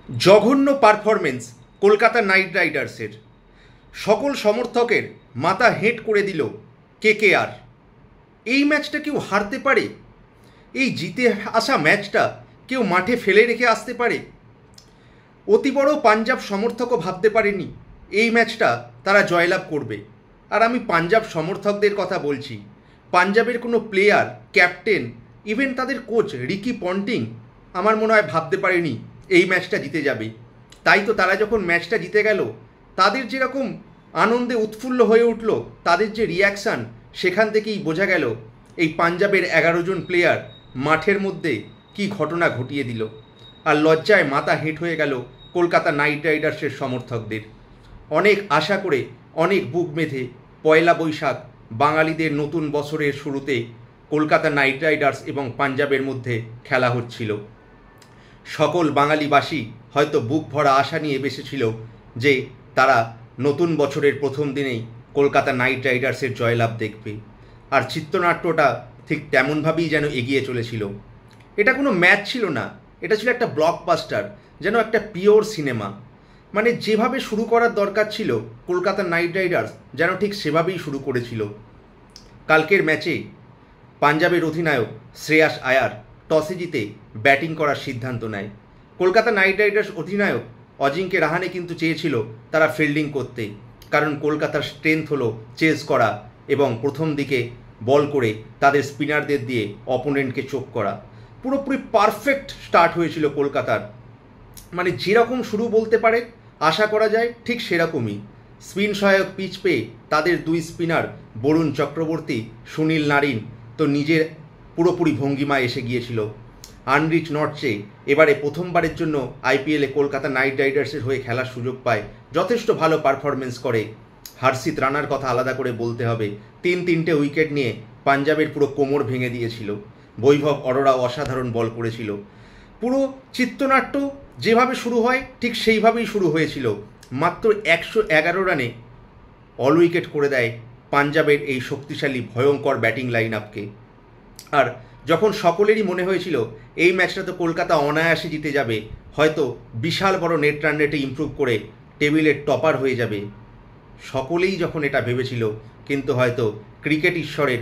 জঘন্য performance Kolkata night রাইডার্সের। সকল সমর্থকের মাথা হেঁট করে দিল কেকেআর। এই ম্যাচটা কেউ হারতে পারে? এই জিতে আসা ম্যাচটা কেউ মাঠে ফেলে রেখে আসতে পারে? অতি বড় পাঞ্জাব সমর্থকও ভাবতে পারেনি এই ম্যাচটা তারা জয়লাভ করবে। আর আমি পাঞ্জাব সমর্থকদের কথা বলছি, পাঞ্জাবের কোনো প্লেয়ার, ক্যাপ্টেন, ইভেন তাদের কোচ রিকি পন্টিং আমার মনে হয় ভাবতে পারেনি এই ম্যাচটা জিতে যাবে। তাই তো তারা যখন ম্যাচটা জিতে গেল, তাদের যেরকম আনন্দে উৎফুল্ল হয়ে উঠল, তাদের যে রিয়াকশান, সেখান থেকেই বোঝা গেল এই পাঞ্জাবের 11 জন প্লেয়ার মাঠের মধ্যে কি ঘটনা ঘটিয়ে দিল। আর লজ্জায় মাথা হেঁট হয়ে গেল কলকাতা নাইট রাইডার্সের সমর্থকদের। অনেক আশা করে, অনেক বুক বেঁধে পয়লা বৈশাখ বাঙালিদের নতুন বছরের শুরুতে কলকাতা নাইট রাইডার্স এবং পাঞ্জাবের মধ্যে খেলা হচ্ছিল। সকল বাঙালিবাসী হয়তো বুক ভরা আশা নিয়ে বসেছিল যে তারা নতুন বছরের প্রথম দিনেই কলকাতা নাইট রাইডার্সের জয়লাভ দেখবে। আর চিত্রনাট্যটা ঠিক তেমনভাবেই যেন এগিয়ে চলেছিল। এটা কোনো ম্যাচ ছিল না, এটা ছিল একটা ব্লকবাস্টার, যেন একটা পিওর সিনেমা। মানে যেভাবে শুরু করার দরকার ছিল কলকাতা নাইট রাইডার্স যেন ঠিক সেভাবেই শুরু করেছিল। কালকের ম্যাচে পাঞ্জাবের অধিনায়ক শ্রেয়াস আয়ার টসে জিতে ব্যাটিং করার সিদ্ধান্ত নেয়। কলকাতা নাইট রাইডার্স অধিনায়ক অজিঙ্ক্য রাহানে কিন্তু চেয়েছিল তারা ফিল্ডিং করতে, কারণ কলকাতার স্ট্রেংথ হলো চেস করা এবং প্রথম দিকে বল করে তাদের স্পিনারদের দিয়ে অপোনেন্টকে চোখ করা। পুরোপুরি পারফেক্ট স্টার্ট হয়েছিল কলকাতার। মানে যেরকম শুরু বলতে পারে আশা করা যায় ঠিক সেরকমই। স্পিন সহায়ক পিচ পেয়ে তাদের দুই স্পিনার বরুণ চক্রবর্তী, সুনীল নারিন তো নিজের পুরোপুরি ভঙ্গিমায় এসে গিয়েছিল। আনরিচ নর্চে এবারে প্রথমবারের জন্য আইপিএলে কলকাতা নাইট রাইডার্সের হয়ে খেলার সুযোগ পায়, যথেষ্ট ভালো পারফরমেন্স করে। হর্ষিত রানার কথা আলাদা করে বলতে হবে, তিনটে উইকেট নিয়ে পাঞ্জাবের পুরো কোমর ভেঙে দিয়েছিল। বৈভব অরোরাও অসাধারণ বল করেছিল। পুরো চিত্রনাট্য যেভাবে শুরু হয় ঠিক সেইভাবেই শুরু হয়েছিল। মাত্র 111 রানে অল উইকেট করে দেয় পাঞ্জাবের এই শক্তিশালী ভয়ঙ্কর ব্যাটিং লাইন আপকে। আর যখন সকলেরই মনে হয়েছিল এই ম্যাচটা তো কলকাতা অনায়াসে জিতে যাবে, হয়তো বিশাল বড় নেট রান রেটে ইমপ্রুভ করে টেবিলের টপার হয়ে যাবে, সকলেই যখন এটা ভেবেছিল, কিন্তু হয়তো ক্রিকেট ঈশ্বরের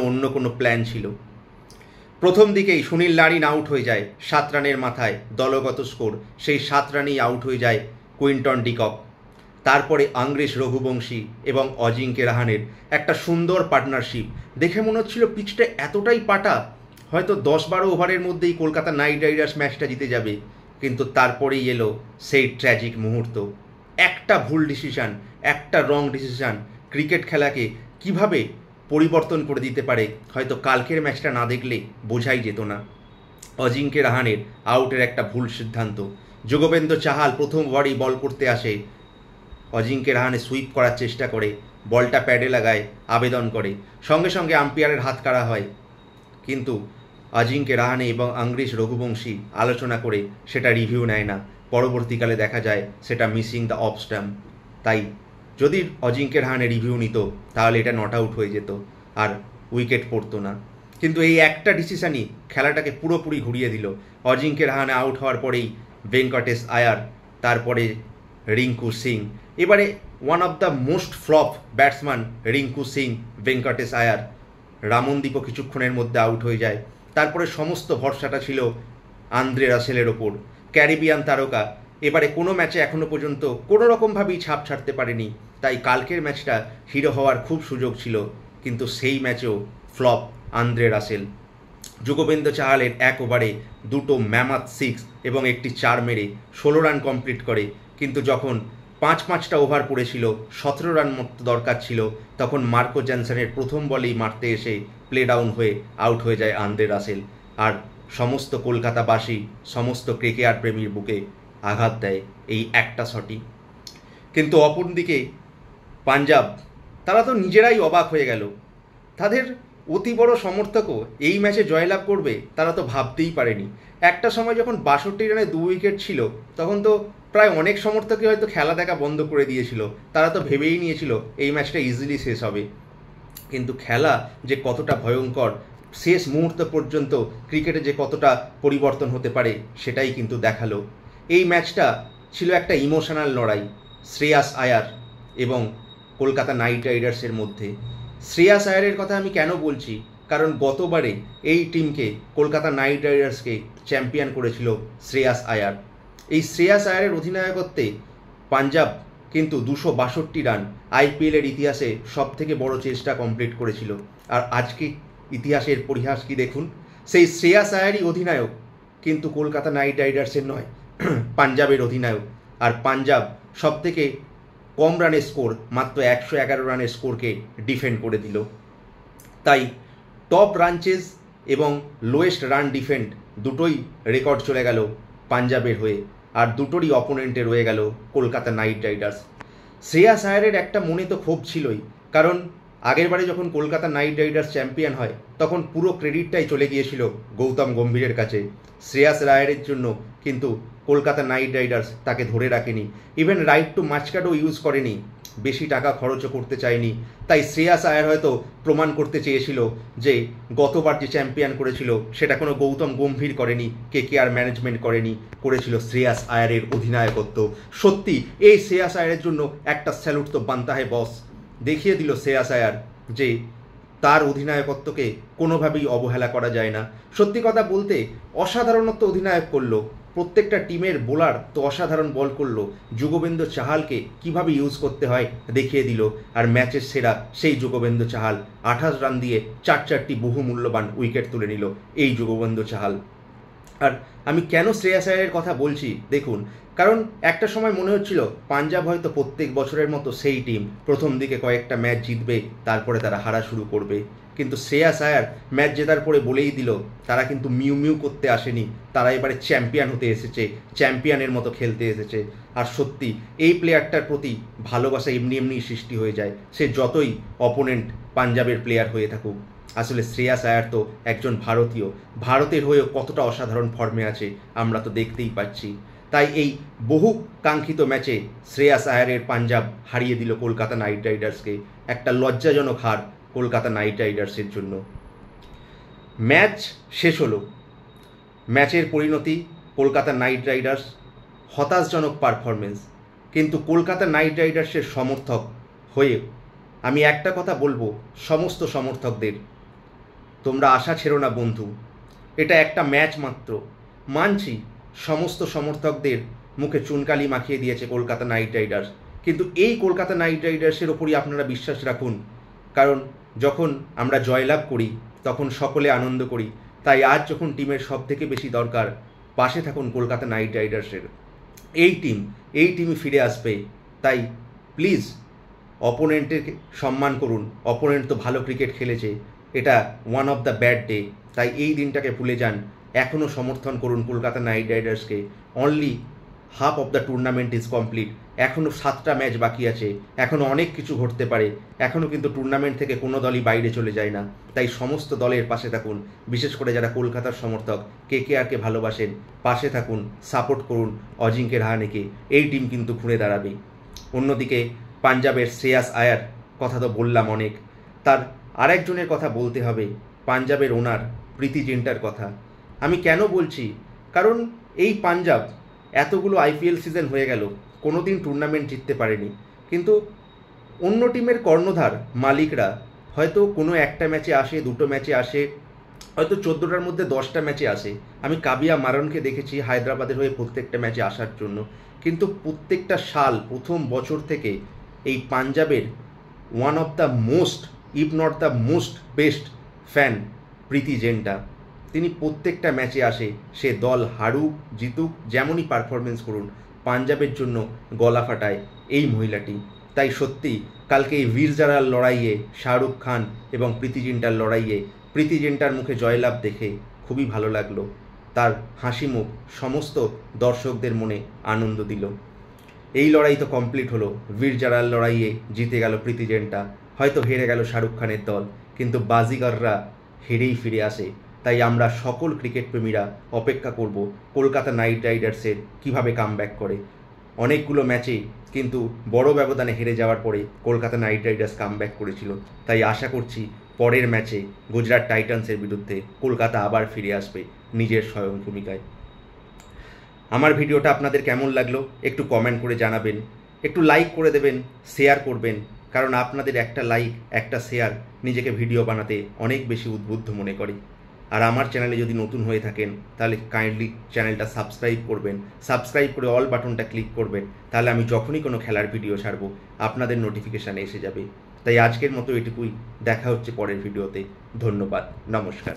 অন্য কোনো প্ল্যান ছিল। প্রথম দিকেই সুনীল নারিন আউট হয়ে যায় 7 রানের মাথায়, দলগত স্কোর সেই 7 রানেই আউট হয়ে যায় কুইন্টন ডিকক। তারপরে আংগ্রেস রঘুবংশী এবং অজিঙ্ক্য রাহানের একটা সুন্দর পার্টনারশিপ দেখে মনে হচ্ছিল পিচটা এতটাই পাটা, হয়তো 10-12 ওভারের মধ্যেই কলকাতা নাইট রাইডার্স ম্যাচটা জিতে যাবে। কিন্তু তারপরেই এলো সেই ট্র্যাজিক মুহূর্ত। একটা ভুল ডিসিশান, একটা রং ডিসিশান ক্রিকেট খেলাকে কিভাবে পরিবর্তন করে দিতে পারে হয়তো কালকের ম্যাচটা না দেখলে বোঝাই যেত না। অজিঙ্ক্য রাহানের আউটের একটা ভুল সিদ্ধান্ত, যুগবেন্দ্র চাহাল প্রথম ওভারেই বল করতে আসে, অজিঙ্ক্য রাহানে সুইপ করার চেষ্টা করে, বলটা প্যাডে লাগায়, আবেদন করে, সঙ্গে সঙ্গে আম্পায়ারের হাত কাড়া হয়। কিন্তু অজিঙ্ক্য রাহানে এবং আংগ্রেস রঘুবংশী আলোচনা করে সেটা রিভিউ নেয় না। পরবর্তীকালে দেখা যায় সেটা মিসিং দ্য অফ স্ট্যাম্প। তাই যদি অজিঙ্ক্য রাহানে রিভিউ নিত তাহলে এটা নট আউট হয়ে যেত আর উইকেট পড়তো না। কিন্তু এই একটা ডিসিশনই খেলাটাকে পুরোপুরি ঘুরিয়ে দিল। অজিঙ্ক্য রাহানে আউট হওয়ার পরেই ভেঙ্কটেশ আয়ার, তারপরে রিঙ্কু সিং, এবারে one of the most flop batsman Rinku Singh, Venkatesh Iyer, রামনদীপও কিছুক্ষণের মধ্যে আউট হয়ে যায়। তারপরে সমস্ত ভরসাটা ছিল আন্দ্রে রাসেলের ওপর। ক্যারিবিয়ান তারকা এবারে কোনো ম্যাচে এখনও পর্যন্ত কোনো রকমভাবেই ছাপ ছাড়তে পারেনি। তাই কালকের ম্যাচটা হিরো হওয়ার খুব সুযোগ ছিল, কিন্তু সেই ম্যাচেও ফ্লপ আন্দ্রে রাসেল। যুগবেন্দ্র চাহালের 1 ওভারে 2টো ম্যামাথ 6 এবং একটি 4 মেরে 16 রান কমপ্লিট করে। কিন্তু যখন 5-5টা ওভার পড়েছিল, 17 রান মতো দরকার ছিল, তখন মার্কো জনসনের প্রথম বলেই মারতে এসে প্লে ডাউন হয়ে আউট হয়ে যায় আন্দ্রে রাসেল। আর সমস্ত কলকাতাবাসী, সমস্ত কেকেআর প্রেমীর বুকে আঘাত দেয় এই একটা শটই। কিন্তু অপরদিকে পাঞ্জাব, তারা তো নিজেরাই অবাক হয়ে গেল। তাদের অতি বড় সমর্থকও এই ম্যাচে জয়লাভ করবে তারা তো ভাবতেই পারেনি। একটা সময় যখন 62 রানে 2 উইকেট ছিল, তখন তো প্রায় অনেক সমর্থকই হয়তো খেলা দেখা বন্ধ করে দিয়েছিল। তারা তো ভেবেই নিয়েছিল এই ম্যাচটা ইজিলি শেষ হবে। কিন্তু খেলা যে কতটা ভয়ঙ্কর, শেষ মুহূর্ত পর্যন্ত ক্রিকেটে যে কতটা পরিবর্তন হতে পারে সেটাই কিন্তু দেখালো। এই ম্যাচটা ছিল একটা ইমোশনাল লড়াই শ্রেয়াস আয়ার এবং কলকাতা নাইট রাইডার্সের মধ্যে। শ্রেয়াস আয়ারের কথা আমি কেন বলছি, কারণ গতবারে এই টিমকে কলকাতা নাইট রাইডার্সকে চ্যাম্পিয়ন করেছিল শ্রেয়াস আয়ার। এই শ্রেয়াস আয়ারের অধিনায়কত্বে পাঞ্জাব কিন্তু 262 রান আইপিএলের ইতিহাসে সব থেকে বড় চেষ্টা কমপ্লিট করেছিল। আর আজকে ইতিহাসের পরিহাস কি দেখুন, সেই শ্রেয়াস আয়ারই অধিনায়ক, কিন্তু কলকাতা নাইট রাইডার্সের নয়, পাঞ্জাবের অধিনায়ক। আর পাঞ্জাব সব থেকে কম রানের স্কোর, মাত্র 111 রানের স্কোরকে ডিফেন্ড করে দিল। তাই টপ রান চেজ এবং লোয়েস্ট রান ডিফেন্ড দুটোই রেকর্ড চলে গেল পাঞ্জাবের হয়ে, আর দুটোরই অপোনেন্টে রয়ে গেল কলকাতা নাইট রাইডার্স। শ্রেয়াস আয়ারের একটা মনে তো ক্ষোভ ছিলই, কারণ আগেরবারে যখন কলকাতা নাইট রাইডার্স চ্যাম্পিয়ন হয় তখন পুরো ক্রেডিটটাই চলে গিয়েছিল গৌতম গম্ভীরের কাছে। শ্রেয়াস আয়ারের জন্য কিন্তু কলকাতা নাইট রাইডার্স তাকে ধরে রাখেনি, ইভেন রাইট টু ম্যাচ কার্ডও ইউজ করেনি, বেশি টাকা খরচও করতে চায়নি। তাই শ্রেয়াস আয়ার হয়তো প্রমাণ করতে চেয়েছিল যে গতবার যে চ্যাম্পিয়ন করেছিল সেটা কোনো গৌতম গম্ভীর করেনি, কেকেআর ম্যানেজমেন্ট করেনি, করেছিল শ্রেয়াস আয়ারের অধিনায়কত্ব। সত্যি এই শ্রেয়াস আয়ারের জন্য একটা স্যালুট তো বানতা হে বস। দেখিয়ে দিল শ্রেয়াস আয়ার যে তার অধিনায়কত্বকে কোনোভাবেই অবহেলা করা যায় না। সত্যি কথা বলতে অসাধারণত্ব অধিনায়ক করলো, প্রত্যেকটা টিমের বোলার তো অসাধারণ বল করলো, যুগবেন্দ্র চাহালকে কিভাবে ইউজ করতে হয় দেখিয়ে দিল। আর ম্যাচের সেরা সেই যুগবেন্দ্র চাহাল 28 রান দিয়ে 4টি বহু মূল্যবান উইকেট তুলে নিল এই যুগবেন্দ্র চাহাল। আর আমি কেন শ্রেয়াস আয়ারের কথা বলছি দেখুন, কারণ একটা সময় মনে হচ্ছিল পাঞ্জাব হয়তো প্রত্যেক বছরের মতো সেই টিম প্রথম দিকে কয়েকটা ম্যাচ জিতবে, তারপরে তারা হারা শুরু করবে। কিন্তু শ্রেয়াস আয়ার ম্যাচ জেতার পরে বলেই দিল তারা কিন্তু মিউ মিউ করতে আসেনি, তারা এবারে চ্যাম্পিয়ন হতে এসেছে, চ্যাম্পিয়নের মতো খেলতে এসেছে। আর সত্যি এই প্লেয়ারটার প্রতি ভালোবাসা এমনি এমনি সৃষ্টি হয়ে যায়, সে যতই অপোনেন্ট পাঞ্জাবের প্লেয়ার হয়ে থাকুক। আসলে শ্রেয়াস আয়ার তো একজন ভারতীয়, ভারতের হয়েও কতটা অসাধারণ ফর্মে আছে আমরা তো দেখতেই পাচ্ছি। তাই এই বহু কাঙ্ক্ষিত ম্যাচে শ্রেয়াস আয়ারের পাঞ্জাব হারিয়ে দিল কলকাতা নাইট রাইডার্সকে, একটা লজ্জাজনক হার কলকাতা নাইট রাইডার্সের জন্য। ম্যাচ শেষ হলো, ম্যাচের পরিণতি কলকাতা নাইট রাইডার্স, হতাশজনক পারফরমেন্স। কিন্তু কলকাতা নাইট রাইডার্সের সমর্থক হয়ে আমি একটা কথা বলবো সমস্ত সমর্থকদের, তোমরা আশা ছেড়ো না বন্ধু, এটা একটা ম্যাচ মাত্র। মানছি সমস্ত সমর্থকদের মুখে চুনকালি মাখিয়ে দিয়েছে কলকাতা নাইট রাইডার্স, কিন্তু এই কলকাতা নাইট রাইডার্সের ওপরই আপনারা বিশ্বাস রাখুন, কারণ যখন আমরা জয়লাভ করি তখন সকলে আনন্দ করি। তাই আজ যখন টিমের সব থেকে বেশি দরকার, পাশে থাকুন কলকাতা নাইট রাইডার্সের। এই টিমই ফিরে আসবে। তাই প্লিজ অপোনেন্টের সম্মান করুন, অপোনেন্ট তো ভালো ক্রিকেট খেলেছে, এটা one of the bad day, তাই এই দিনটাকে ভুলে যান। এখনও সমর্থন করুন কলকাতা নাইট রাইডার্সকে। Only half of the tournament is complete, এখনও 7টা ম্যাচ বাকি আছে, এখনও অনেক কিছু ঘটতে পারে, এখনও কিন্তু টুর্নামেন্ট থেকে কোনো দলই বাইরে চলে যায় না। তাই সমস্ত দলের পাশে থাকুন, বিশেষ করে যারা কলকাতার সমর্থক কেকেআরকে ভালোবাসেন, পাশে থাকুন, সাপোর্ট করুন অজিঙ্কে রাহানেকে, এই টিম কিন্তু ঘুরে দাঁড়াবে। অন্যদিকে পাঞ্জাবের শ্রেয়াস আয়ার কথা তো বললাম অনেক, তার আরেকজনের কথা বলতে হবে, পাঞ্জাবের ওনার প্রীতি জিন্টার কথা। আমি কেন বলছি, কারণ এই পাঞ্জাব এতগুলো আইপিএল সিজন হয়ে গেল, কোনো দিন টুর্নামেন্ট জিততে পারেনি, কিন্তু অন্য টিমের কর্ণধার মালিকরা হয়তো কোনো একটা ম্যাচে আসে, দুটো ম্যাচে আসে, হয়তো 14টার মধ্যে 10টা ম্যাচে আসে। আমি কাবিয়া মারনকে দেখেছি হায়দ্রাবাদের হয়ে প্রত্যেকটা ম্যাচে আসার জন্য, কিন্তু প্রত্যেকটা সাল প্রথম বছর থেকে এই পাঞ্জাবের one of the most if not the most best fan Preity Zinta. তিনি প্রত্যেকটা ম্যাচে আসে, সে দল হারুক জিতুক যেমনই পারফরমেন্স করুন, পাঞ্জাবের জন্য গলা ফাটায় এই মহিলাটি। তাই সত্যি কালকে এই বীর জারার লড়াইয়ে, শাহরুখ খান এবং প্রীতি জিন্টার লড়াইয়ে প্রীতি জিন্টার মুখে জয়লাভ দেখে খুবই ভালো লাগলো। তার হাসি মুখ সমস্ত দর্শকদের মনে আনন্দ দিল। এই লড়াই তো কমপ্লিট হলো, বীর জারার লড়াইয়ে জিতে গেল প্রীতি জিন্টা, হয়তো হেরে গেল শাহরুখ খানের দল, কিন্তু বাজিগররা হেরেই ফিরে আসে। তাই আমরা সকল ক্রিকেট প্রেমীরা অপেক্ষা করব কলকাতা নাইট রাইডার্সের কীভাবে কামব্যাক করে। অনেকগুলো ম্যাচে কিন্তু বড় ব্যবধানে হেরে যাওয়ার পরে কলকাতা নাইট রাইডার্স কামব্যাক করেছিল, তাই আশা করছি পরের ম্যাচে গুজরাট টাইটান্সের বিরুদ্ধে কলকাতা আবার ফিরে আসবে নিজের স্বয়ং ভূমিকায়। আমার ভিডিওটা আপনাদের কেমন লাগলো একটু কমেন্ট করে জানাবেন, একটু লাইক করে দেবেন, শেয়ার করবেন, কারণ আপনাদের একটা লাইক একটা শেয়ার নিজেকে ভিডিও বানাতে অনেক বেশি উদ্বুদ্ধ মনে করে। আর আমার চ্যানেলে যদি নতুন হয়ে থাকেন তাহলে কাইন্ডলি চ্যানেলটা সাবস্ক্রাইব করবেন, সাবস্ক্রাইব করে অল বাটনটা ক্লিক করবেন, তাহলে আমি যখনই কোনো খেলার ভিডিও ছাড়বো আপনাদের নোটিফিকেশানে এসে যাবে। তাই আজকের মতো এটুকুই, দেখা হচ্ছে পরের ভিডিওতে। ধন্যবাদ, নমস্কার।